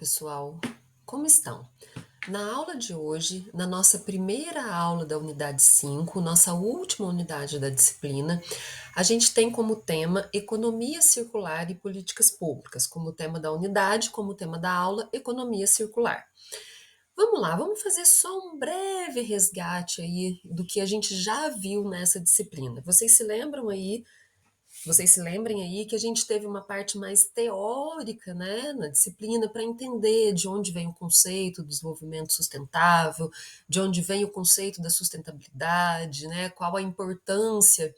pessoal, como estão? Na aula de hoje, na nossa primeira aula da unidade 5, nossa última unidade da disciplina, a gente tem como tema economia circular e políticas públicas, como tema da unidade, como tema da aula, economia circular. Vamos lá, vamos fazer só um breve resgate aí do que a gente já viu nessa disciplina. Vocês se lembrem aí que a gente teve uma parte mais teórica, né, na disciplina para entender de onde vem o conceito do desenvolvimento sustentável, de onde vem o conceito da sustentabilidade, né, qual a importância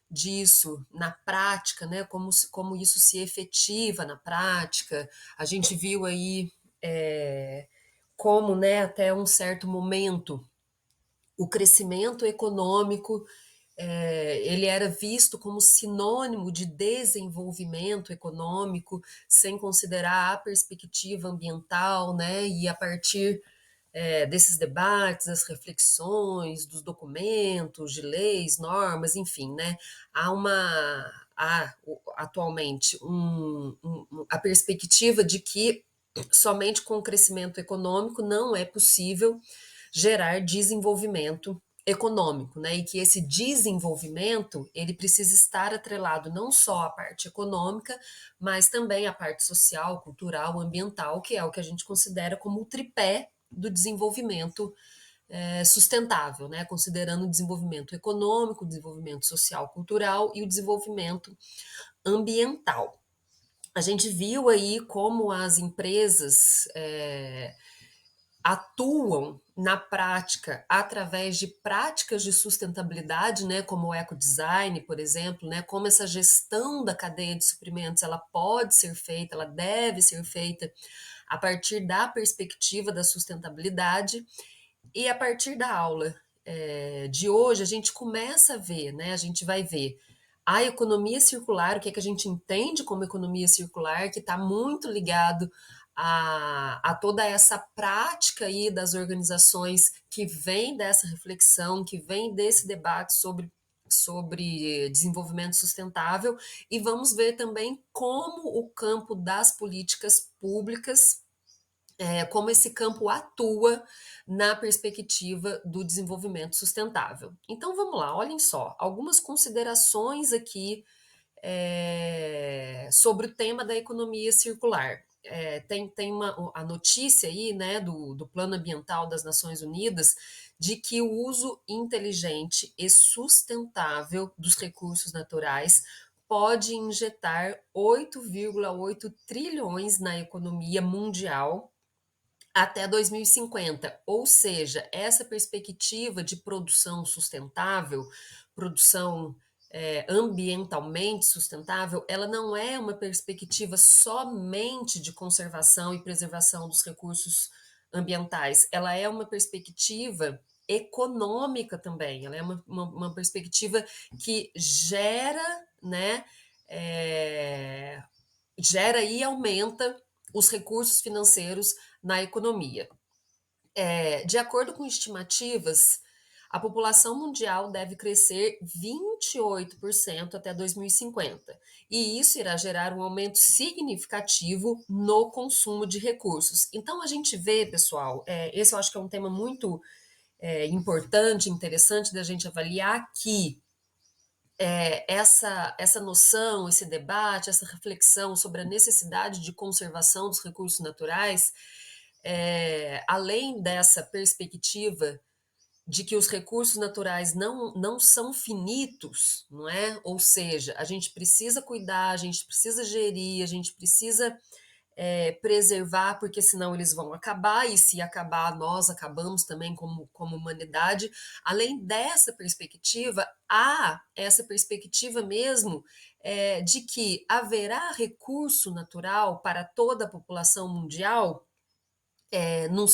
disso na prática, né, como isso se efetiva na prática. A gente viu aí como, né, até um certo momento o crescimento econômico ele era visto como sinônimo de desenvolvimento econômico, sem considerar a perspectiva ambiental, né? E a partir desses debates, das reflexões, dos documentos, de leis, normas, enfim, né? Há atualmente a perspectiva de que somente com o crescimento econômico não é possível gerar desenvolvimento econômico, né? E que esse desenvolvimento ele precisa estar atrelado não só à parte econômica, mas também à parte social, cultural, ambiental, que é o que a gente considera como o tripé do desenvolvimento sustentável, né? Considerando o desenvolvimento econômico, o desenvolvimento social, cultural e o desenvolvimento ambiental. A gente viu aí como as empresas atuam na prática através de práticas de sustentabilidade, né, como o ecodesign, por exemplo, né, como essa gestão da cadeia de suprimentos ela pode ser feita, ela deve ser feita a partir da perspectiva da sustentabilidade e a partir da aula de hoje a gente começa a ver, né, a gente vai ver a economia circular, o que é que a gente entende como economia circular, que está muito ligado a toda essa prática aí das organizações que vem dessa reflexão, que vem desse debate sobre desenvolvimento sustentável, e vamos ver também como o campo das políticas públicas, como esse campo atua na perspectiva do desenvolvimento sustentável. Então vamos lá, olhem só, algumas considerações aqui sobre o tema da economia circular. Tem a notícia aí, né, do Plano Ambiental das Nações Unidas, de que o uso inteligente e sustentável dos recursos naturais pode injetar 8,8 trilhões na economia mundial até 2050, ou seja, essa perspectiva de produção sustentável, produção ambientalmente sustentável, ela não é uma perspectiva somente de conservação e preservação dos recursos ambientais, ela é uma perspectiva econômica também, ela é uma perspectiva que gera, né, gera e aumenta os recursos financeiros na economia. De acordo com estimativas, a população mundial deve crescer 28% até 2050, e isso irá gerar um aumento significativo no consumo de recursos. Então, a gente vê, pessoal, esse eu acho que é um tema muito importante, interessante da gente avaliar que essa noção, esse debate, essa reflexão sobre a necessidade de conservação dos recursos naturais, além dessa perspectiva de que os recursos naturais não são finitos, não é? Ou seja, a gente precisa cuidar, a gente precisa gerir, a gente precisa preservar, porque senão eles vão acabar, e se acabar, nós acabamos também como humanidade. Além dessa perspectiva, há essa perspectiva mesmo de que haverá recurso natural para toda a população mundial num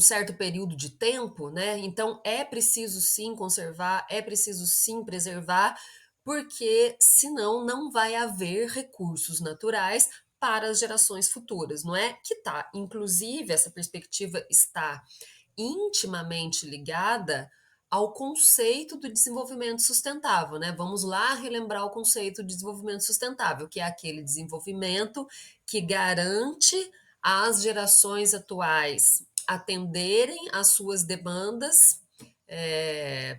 certo período de tempo, né? Então é preciso sim conservar, é preciso sim preservar, porque senão não vai haver recursos naturais para as gerações futuras, não é? Que tá, inclusive, essa perspectiva está intimamente ligada ao conceito do desenvolvimento sustentável, né? Vamos lá relembrar o conceito de desenvolvimento sustentável, que é aquele desenvolvimento que garante às gerações atuais atenderem às suas demandas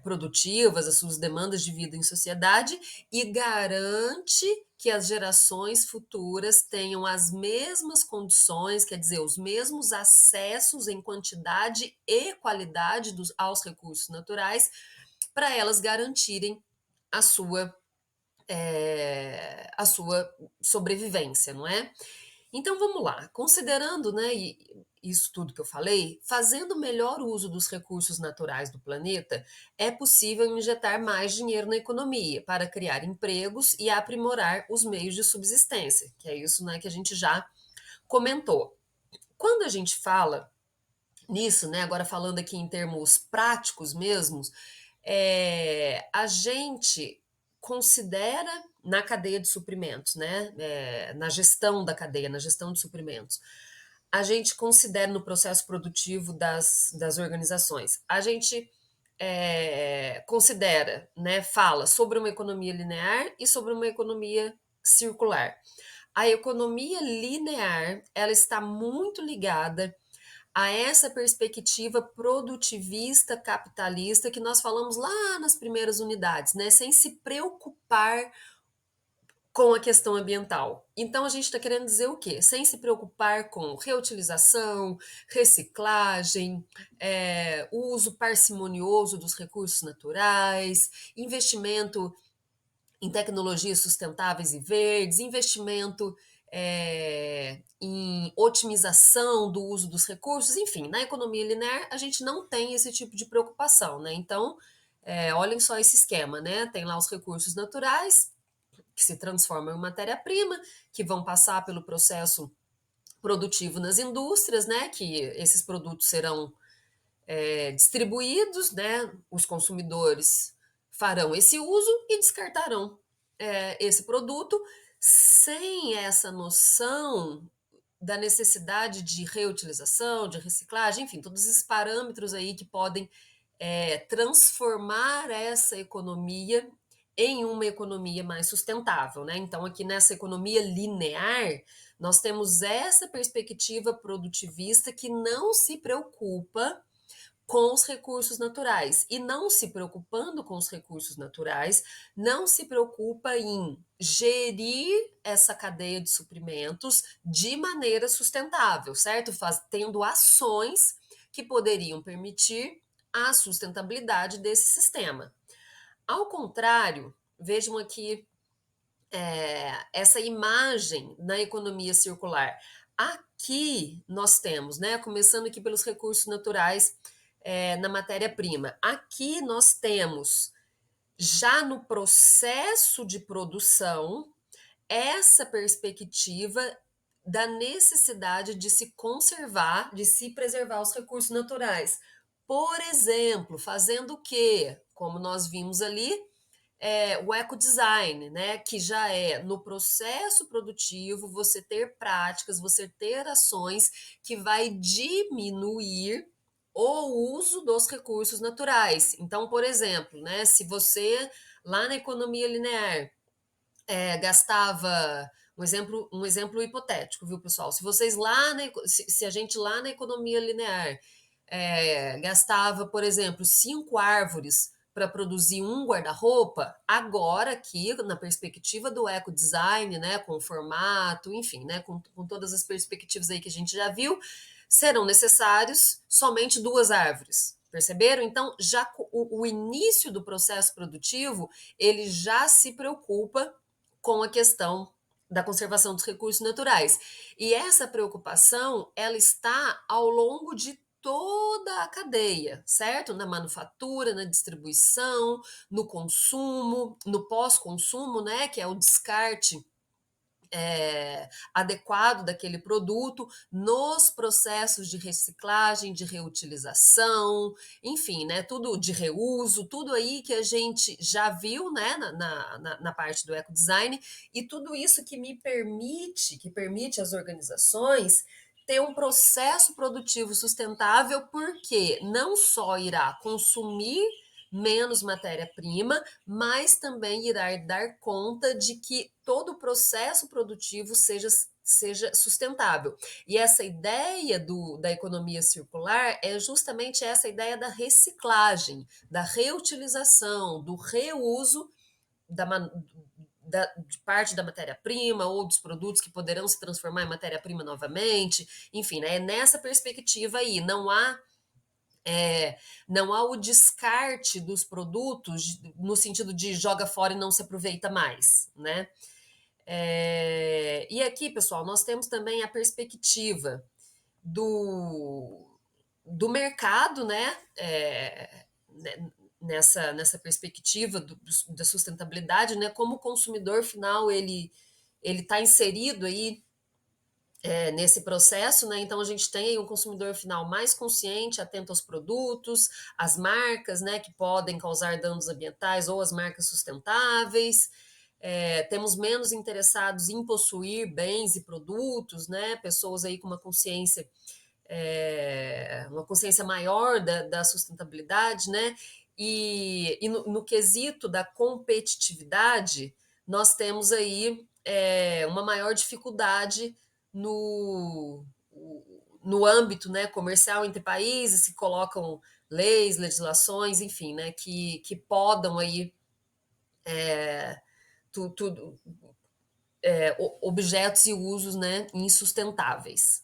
produtivas, as suas demandas de vida em sociedade e garante que as gerações futuras tenham as mesmas condições, quer dizer, os mesmos acessos em quantidade e qualidade aos recursos naturais, para elas garantirem a a sua sobrevivência, não é? Então vamos lá, considerando, né, isso tudo que eu falei, fazendo melhor uso dos recursos naturais do planeta, é possível injetar mais dinheiro na economia para criar empregos e aprimorar os meios de subsistência, que é isso, né, que a gente já comentou. Quando a gente fala nisso, né, agora falando aqui em termos práticos mesmos, a gente considera na cadeia de suprimentos, né, na gestão da cadeia, na gestão de suprimentos, a gente considera no processo produtivo das organizações, a gente considera, né, fala sobre uma economia linear e sobre uma economia circular. A economia linear, ela está muito ligada a essa perspectiva produtivista capitalista que nós falamos lá nas primeiras unidades, né? Sem se preocupar com a questão ambiental. Então a gente está querendo dizer o quê? Sem se preocupar com reutilização, reciclagem, uso parcimonioso dos recursos naturais, investimento em tecnologias sustentáveis e verdes, investimento em otimização do uso dos recursos, enfim, na economia linear a gente não tem esse tipo de preocupação, né? Então, olhem só esse esquema, né? Tem lá os recursos naturais que se transformam em matéria-prima, que vão passar pelo processo produtivo nas indústrias, né? Que esses produtos serão distribuídos, né? Os consumidores farão esse uso e descartarão esse produto sem essa noção da necessidade de reutilização, de reciclagem, enfim, todos esses parâmetros aí que podem transformar essa economia em uma economia mais sustentável, né? Então, aqui nessa economia linear, nós temos essa perspectiva produtivista que não se preocupa com os recursos naturais. E não se preocupando com os recursos naturais, não se preocupa em gerir essa cadeia de suprimentos de maneira sustentável, certo? Tendo ações que poderiam permitir a sustentabilidade desse sistema. Ao contrário, vejam aqui essa imagem na economia circular. Aqui nós temos, né, começando aqui pelos recursos naturais na matéria-prima. Aqui nós temos, já no processo de produção, essa perspectiva da necessidade de se conservar, de se preservar os recursos naturais. Por exemplo, fazendo o quê? Como nós vimos ali, o ecodesign, né? Que já é no processo produtivo você ter práticas, você ter ações que vai diminuir o uso dos recursos naturais. Então, por exemplo, né, se você lá na economia linear gastava um exemplo hipotético, viu, pessoal? Se vocês lá se a gente lá na economia linear gastava, por exemplo, 5 árvores para produzir um guarda-roupa, agora aqui, na perspectiva do ecodesign, né, com o formato, enfim, né, com todas as perspectivas aí que a gente já viu, serão necessários somente 2 árvores. Perceberam? Então, já o início do processo produtivo, ele já se preocupa com a questão da conservação dos recursos naturais. E essa preocupação, ela está ao longo de toda a cadeia, certo? Na manufatura, na distribuição, no consumo, no pós-consumo, né, que é o descarte adequado daquele produto, nos processos de reciclagem, de reutilização, enfim, né, tudo de reuso, tudo aí que a gente já viu, né, na parte do ecodesign, e tudo isso que permite às organizações ter um processo produtivo sustentável, porque não só irá consumir menos matéria-prima, mas também irá dar conta de que todo o processo produtivo seja sustentável. E essa ideia da economia circular é justamente essa ideia da reciclagem, da reutilização, do reuso da, de parte da matéria-prima ou dos produtos que poderão se transformar em matéria-prima novamente. Enfim, né, é nessa perspectiva aí. Não há o descarte dos produtos no sentido de joga fora e não se aproveita mais, né? E aqui, pessoal, nós temos também a perspectiva do, do mercado, né? Nessa perspectiva da sustentabilidade, né? Como o consumidor final ele está inserido aí nesse processo, né? Então a gente tem aí um consumidor final mais consciente, atento aos produtos, às marcas, né, que podem causar danos ambientais ou as marcas sustentáveis. Temos menos interessados em possuir bens e produtos, né? Pessoas aí com uma consciência maior da sustentabilidade, né? E no quesito da competitividade, nós temos aí uma maior dificuldade no, no âmbito, né, comercial entre países que colocam leis, legislações, enfim, né, que podam aí tudo objetos e usos, né, insustentáveis.